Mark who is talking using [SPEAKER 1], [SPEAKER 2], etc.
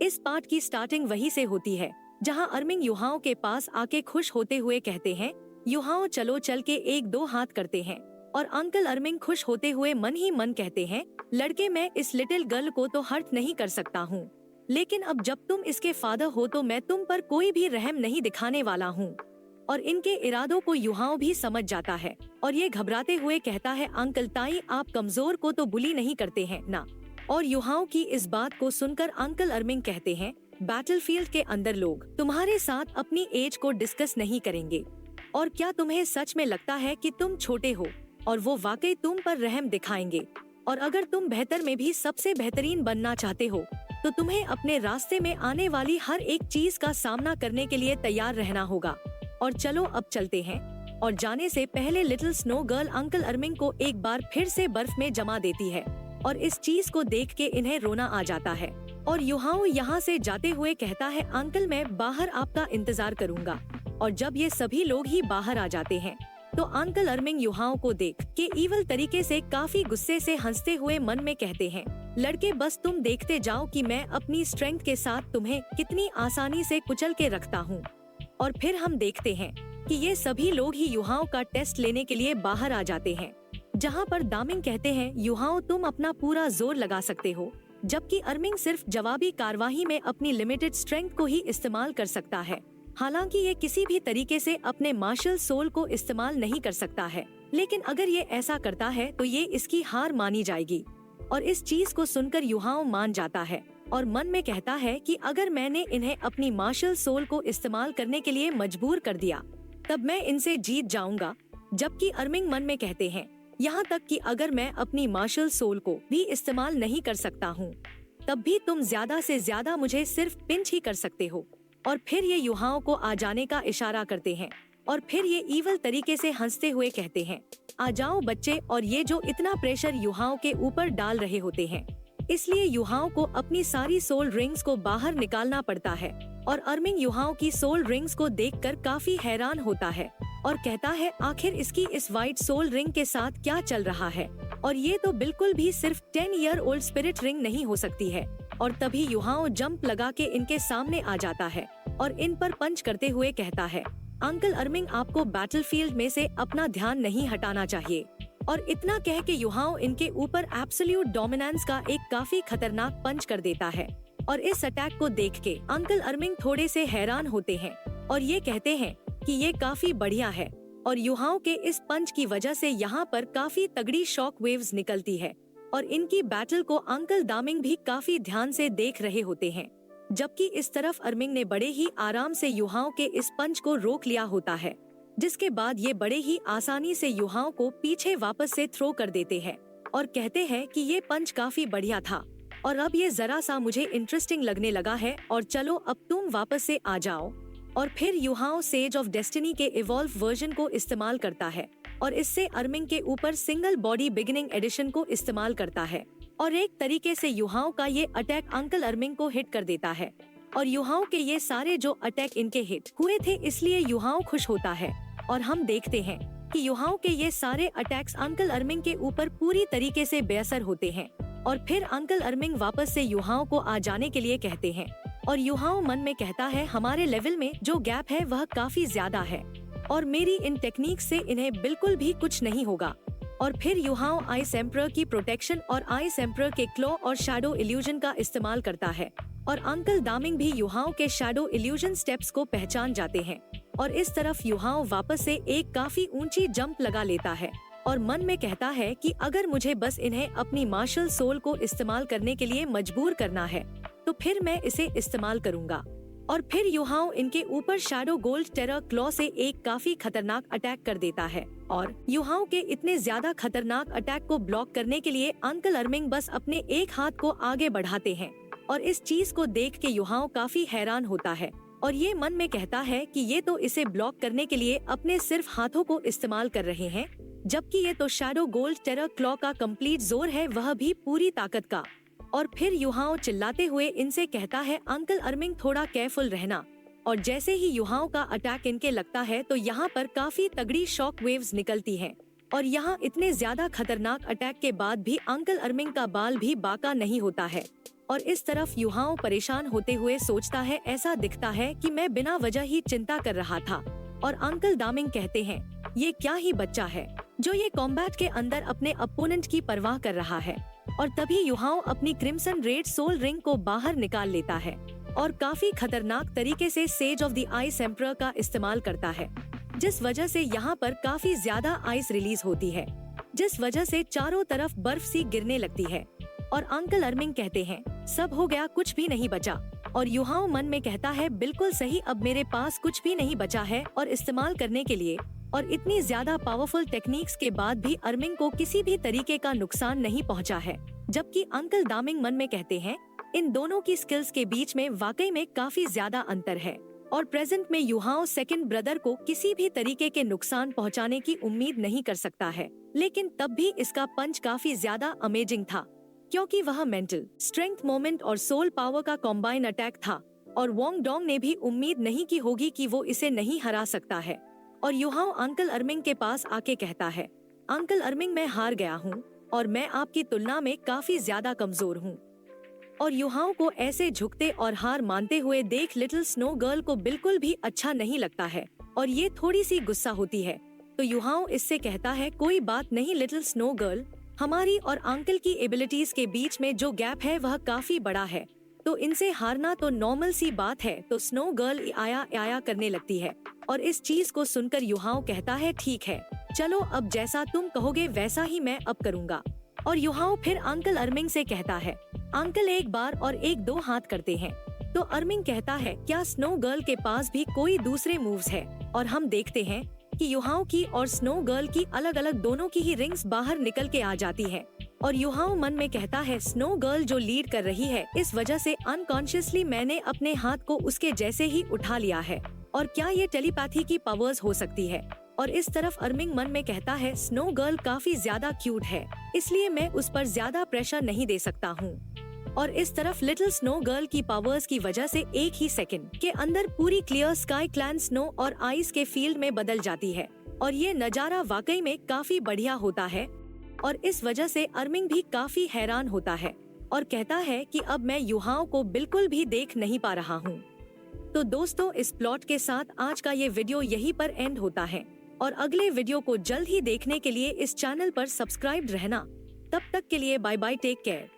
[SPEAKER 1] इस पार्ट की स्टार्टिंग वहीं से होती है जहां अर्मिंग युहाओं के पास आके खुश होते हुए कहते हैं, युहाओं चलो चल के एक दो हाथ करते हैं। और अंकल अर्मिंग खुश होते हुए मन ही मन कहते हैं, लड़के मैं इस लिटिल गर्ल को तो हर्ट नहीं कर सकता हूँ, लेकिन अब जब तुम इसके फादर हो तो मैं तुम पर कोई भी रहम नहीं दिखाने वाला हूँ। और इनके इरादों को युहाओं भी समझ जाता है और ये घबराते हुए कहता है, अंकल ताई आप कमजोर को तो बुली नहीं करते हैं ना। और युहाओं की इस बात को सुनकर अंकल अर्मिंग कहते हैं, बैटलफील्ड के अंदर लोग तुम्हारे साथ अपनी एज को डिस्कस नहीं करेंगे। और क्या तुम्हें सच में लगता है कि तुम छोटे हो और वो वाकई तुम पर रहम दिखाएंगे? और अगर तुम बेहतर में भी सबसे बेहतरीन बनना चाहते हो तो तुम्हें अपने रास्ते में आने वाली हर एक चीज का सामना करने के लिए तैयार रहना होगा। और चलो अब चलते हैं। और जाने से पहले लिटिल स्नो गर्ल अंकल अर्मिंग को एक बार फिर से बर्फ में जमा देती है और इस चीज को देख के इन्हें रोना आ जाता है। और युहाओं यहाँ से जाते हुए कहता है, अंकल मैं बाहर आपका इंतजार करूँगा। और जब ये सभी लोग ही बाहर आ जाते हैं तो अंकल अर्मिंग युहाओं को देख के ईवल तरीके से काफी गुस्से से हंसते हुए मन में कहते हैं, लड़के बस तुम देखते जाओ कि मैं अपनी स्ट्रेंथ के साथ तुम्हें कितनी आसानी से कुचल के रखता हूँ। और फिर हम देखते हैं कि ये सभी लोग ही युहाओं का टेस्ट लेने के लिए बाहर आ जाते हैं, जहाँ पर दामिंग कहते हैं, युहाओं तुम अपना पूरा जोर लगा सकते हो, जबकि अर्मिंग सिर्फ जवाबी कार्यवाही में अपनी लिमिटेड स्ट्रेंथ को ही इस्तेमाल कर सकता है। हालांकि ये किसी भी तरीके से अपने मार्शल सोल को इस्तेमाल नहीं कर सकता है, लेकिन अगर ये ऐसा करता है तो ये इसकी हार मानी जाएगी। और इस चीज को सुनकर युहाओं मान जाता है और मन में कहता है कि अगर मैंने इन्हें अपनी मार्शल सोल को इस्तेमाल करने के लिए मजबूर कर दिया तब मैं इनसे जीत जाऊंगा। जबकि अर्मिंग मन में कहते हैं, यहाँ तक कि अगर मैं अपनी मार्शल सोल को भी इस्तेमाल नहीं कर सकता हूँ तब भी तुम ज्यादा से ज्यादा मुझे सिर्फ पिंच ही कर सकते हो। और फिर ये युहाओं को आ जाने का इशारा करते हैं और फिर ये ईवल तरीके से हंसते हुए कहते हैं, आ जाओ बच्चे। और ये जो इतना प्रेशर युहाओं के ऊपर डाल रहे होते हैं, इसलिए युहाओं को अपनी सारी सोल रिंग्स को बाहर निकालना पड़ता है। और अर्मिंग युहाओं की सोल रिंग्स को देखकर काफी हैरान होता है और कहता है, आखिर इसकी इस व्हाइट सोल रिंग के साथ क्या चल रहा है? और ये तो बिल्कुल भी सिर्फ 10 ईयर ओल्ड स्पिरिट रिंग नहीं हो सकती है। और तभी युहाओं जंप लगा के इनके सामने आ जाता है और इन पर पंच करते हुए कहता है, अंकल अर्मिंग आपको बैटलफील्ड में से अपना ध्यान नहीं हटाना चाहिए। और इतना कह के युहाओं इनके ऊपर एब्सोल्यूट डोमिनेंस का एक काफी खतरनाक पंच कर देता है। और इस अटैक को देख के अंकल अर्मिंग थोड़े से हैरान होते हैं और ये कहते हैं कि ये काफी बढ़िया है। और युहाओं के इस पंच की वजह से यहाँ पर काफी तगड़ी शॉक वेव्स निकलती है और इनकी बैटल को अंकल दामिंग भी काफी ध्यान से देख रहे होते हैं। जबकि इस तरफ अर्मिंग ने बड़े ही आराम से युहाओं के इस पंच को रोक लिया होता है, जिसके बाद ये बड़े ही आसानी से युहाओं को पीछे वापस से थ्रो कर देते हैं और कहते हैं कि ये पंच काफी बढ़िया था और अब ये जरा सा मुझे इंटरेस्टिंग लगने लगा है और चलो अब तुम वापस से आ जाओ। और फिर युहाओं सेज ऑफ डेस्टिनी के इवॉल्व वर्जन को इस्तेमाल करता है और इससे अर्मिंग के ऊपर सिंगल बॉडी बिगिनिंग एडिशन को इस्तेमाल करता है और एक तरीके से युहाओं का ये अटैक अंकल अर्मिंग को हिट कर देता है। और युहाओं के ये सारे जो अटैक इनके हिट हुए थे, इसलिए युहाओं खुश होता है और हम देखते हैं कि युहाओं के ये सारे अटैक्स अंकल अर्मिंग के ऊपर पूरी तरीके से बेअसर होते हैं। और फिर अंकल अर्मिंग वापस से युहाओं को आ जाने के लिए कहते हैं और युहाओं मन में कहता है, हमारे लेवल में जो गैप है वह काफी ज्यादा है और मेरी इन टेक्निक से इन्हें बिल्कुल भी कुछ नहीं होगा। और फिर युहाओं आइस एम्परर की प्रोटेक्शन और आइस एम्परर के क्लॉ और शैडो इल्यूजन का इस्तेमाल करता है और अंकल दामिंग भी युहाओं के शैडो इल्यूजन स्टेप्स को पहचान जाते हैं। और इस तरफ युहाओं वापस से एक काफी ऊंची जंप लगा लेता है और मन में कहता है कि अगर मुझे बस इन्हें अपनी मार्शल सोल को इस्तेमाल करने के लिए मजबूर करना है तो फिर मैं इसे इस्तेमाल करूंगा। और फिर युहाओं इनके ऊपर शैडो गोल्ड टेरर क्लॉ से एक काफी खतरनाक अटैक कर देता है और युहाओं के इतने ज्यादा खतरनाक अटैक को ब्लॉक करने के लिए अंकल अर्मिंग बस अपने एक हाथ को आगे बढ़ाते हैं। और इस चीज को देख के युहाओं काफी हैरान होता है और ये मन में कहता है कि ये तो इसे ब्लॉक करने के लिए अपने सिर्फ हाथों को इस्तेमाल कर रहे हैं, जबकि ये तो शैडो गोल्ड टेरर क्लॉ का कंप्लीट जोर है, वह भी पूरी ताकत का। और फिर युहाओं चिल्लाते हुए इनसे कहता है, अंकल अर्मिंग थोड़ा केयरफुल रहना। और जैसे ही युहाओं का अटैक इनके लगता है तो यहाँ पर काफी तगड़ी शॉक वेव्स निकलती हैं। और यहाँ इतने ज्यादा खतरनाक अटैक के बाद भी अंकल अर्मिंग का बाल भी बाका नहीं होता है और इस तरफ युहाओं परेशान होते हुए सोचता है, ऐसा दिखता है कि मैं बिना वजह ही चिंता कर रहा था। और अंकल दामिंग कहते हैं, ये क्या ही बच्चा है जो ये कॉम्बैट के अंदर अपने अपोनेंट की परवाह कर रहा है। और तभी युहाओं अपनी क्रिम्सन रेड सोल रिंग को बाहर निकाल लेता है और काफी खतरनाक तरीके से sage of the ice emperor का इस्तेमाल करता है, जिस वजह से यहाँ पर काफी ज्यादा आइस रिलीज होती है, जिस वजह से चारों तरफ बर्फ सी गिरने लगती है। और अंकल अर्मिंग कहते हैं, सब हो गया, कुछ भी नहीं बचा। और युहाओं मन में कहता है, बिल्कुल सही, अब मेरे पास कुछ भी नहीं बचा है और इस्तेमाल करने के लिए। और इतनी ज्यादा पावरफुल टेक्निक्स के बाद भी अर्मिंग को किसी भी तरीके का नुकसान नहीं पहुंचा है। जबकि अंकल दामिंग मन में कहते हैं, इन दोनों की स्किल्स के बीच में वाकई में काफी ज्यादा अंतर है। और प्रेजेंट में युहाओं सेकंड ब्रदर को किसी भी तरीके के नुकसान पहुंचाने की उम्मीद नहीं कर सकता है। लेकिन तब भी इसका पंच काफी ज्यादा अमेजिंग था, क्योंकि वह मेंटल स्ट्रेंथ, मोमेंट और सोल पावर का कॉम्बाइन अटैक था। और वोंग डोंग ने भी उम्मीद नहीं की होगी कि वो इसे नहीं हरा सकता है। और युहाओं अंकल अर्मिंग के पास आके कहता है, अंकल अर्मिंग, मैं हार गया हूँ और मैं आपकी तुलना में काफी ज्यादा कमजोर हूँ। और युहाओं को ऐसे झुकते और हार मानते हुए देख लिटिल स्नो गर्ल को बिल्कुल भी अच्छा नहीं लगता है और ये थोड़ी सी गुस्सा होती है। तो युहाओं इससे कहता है, कोई बात नहीं लिटिल स्नो गर्ल, हमारी और अंकल की एबिलिटीज के बीच में जो गैप है वह काफी बड़ा है, तो इनसे हारना तो नॉर्मल सी बात है। तो स्नो गर्ल आया आया करने लगती है और इस चीज को सुनकर युहाओं कहता है, ठीक है, चलो अब जैसा तुम कहोगे वैसा ही मैं अब करूँगा। और युहाओं फिर अंकल अर्मिंग से कहता है, अंकल एक बार और एक दो हाथ करते हैं। तो अर्मिंग कहता है, क्या स्नो गर्ल के पास भी कोई दूसरे मूव्स है? और हम देखते हैं कि युहाओं की और स्नो गर्ल की अलग अलग दोनों की ही रिंग्स बाहर निकल के आ जाती है। और युहाओं मन में कहता है, स्नो गर्ल जो लीड कर रही है, इस वजह से अनकॉन्शियसली मैंने अपने हाथ को उसके जैसे ही उठा लिया है। और क्या ये टेलीपैथी की पावर्स हो सकती है? और इस तरफ अर्मिंग मन में कहता है, स्नो गर्ल काफी ज्यादा क्यूट है, इसलिए मैं उस पर ज्यादा प्रेशर नहीं दे सकता हूँ। और इस तरफ लिटिल स्नो गर्ल की पावर्स की वजह से एक ही सेकंड के अंदर पूरी क्लियर स्काई क्लैन स्नो और आइस के फील्ड में बदल जाती है। और ये नजारा वाकई में काफी बढ़िया होता है और इस वजह से अर्मिंग भी काफी हैरान होता है और कहता है कि अब मैं युहाओं को बिल्कुल भी देख नहीं पा रहा हूँ। तो दोस्तों, इस प्लॉट के साथ आज का ये वीडियो यहीं पर एंड होता है और अगले वीडियो को जल्द ही देखने के लिए इस चैनल पर सब्सक्राइब रहना। तब तक के लिए बाय बाय, टेक केयर।